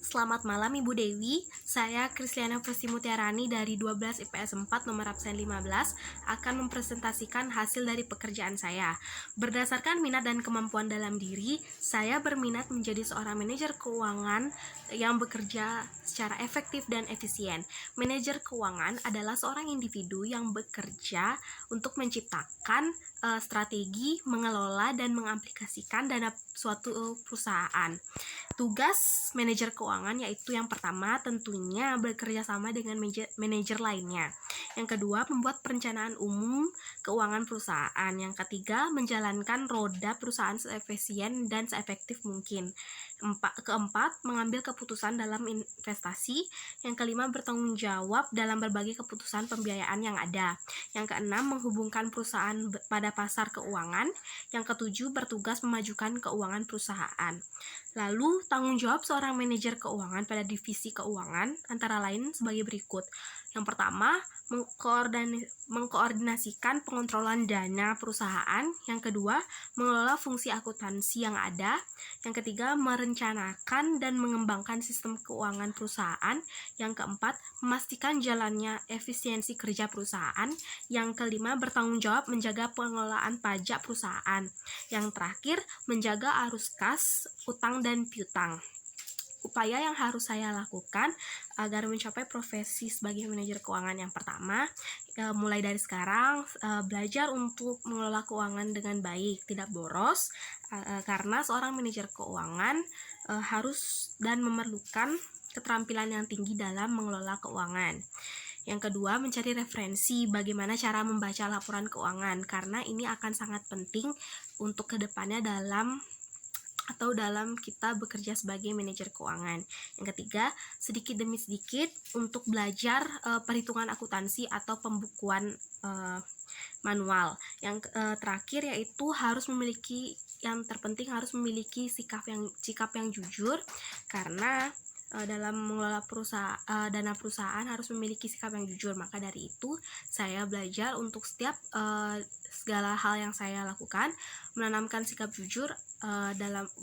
Selamat malam Ibu Dewi, saya Krisliana Prestimutiarani dari 12 IPS 4 nomor absen 15 akan mempresentasikan hasil dari pekerjaan saya. Berdasarkan minat dan kemampuan dalam diri, saya berminat menjadi seorang manajer keuangan yang bekerja secara efektif dan efisien. Manajer keuangan adalah seorang individu yang bekerja untuk menciptakan strategi, mengelola, dan mengaplikasikan dana suatu perusahaan. Tugas manajer keuangan yaitu yang pertama tentunya bekerja sama dengan manajer lainnya. Yang kedua, membuat perencanaan umum keuangan perusahaan. Yang ketiga, menjalankan roda perusahaan seefisien dan seefektif mungkin. Keempat, mengambil keputusan dalam investasi. Yang kelima, bertanggung jawab dalam berbagai keputusan pembiayaan yang ada. Yang keenam, menghubungkan perusahaan pada pasar keuangan. Yang ketujuh, bertugas memajukan keuangan perusahaan. Lalu, tanggung jawab seorang manajer keuangan pada divisi keuangan antara lain sebagai berikut. Yang pertama, mengkoordinasikan pengontrolan dana perusahaan. Yang kedua, mengelola fungsi akuntansi yang ada. Yang ketiga, merencanakan dan mengembangkan sistem keuangan perusahaan. Yang keempat, memastikan jalannya efisiensi kerja perusahaan. Yang kelima, bertanggung jawab menjaga pengelolaan pajak perusahaan. Yang terakhir, menjaga arus kas, utang, dan piutang. Upaya yang harus saya lakukan agar mencapai profesi sebagai manajer keuangan yang pertama, mulai dari sekarang belajar untuk mengelola keuangan dengan baik, tidak boros, karena seorang manajer keuangan harus dan memerlukan keterampilan yang tinggi dalam mengelola keuangan. Yang kedua, mencari referensi bagaimana cara membaca laporan keuangan, karena ini akan sangat penting untuk kedepannya dalam kita bekerja sebagai manajer keuangan. Yang ketiga, sedikit demi sedikit untuk belajar perhitungan akuntansi atau pembukuan manual. Yang terakhir yaitu yang terpenting harus memiliki sikap yang jujur, karena dalam mengelola dana perusahaan harus memiliki sikap yang jujur. Maka dari itu saya belajar untuk setiap segala hal yang saya lakukan menanamkan sikap jujur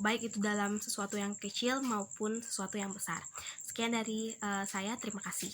baik itu dalam sesuatu yang kecil maupun sesuatu yang besar. Sekian dari saya, terima kasih.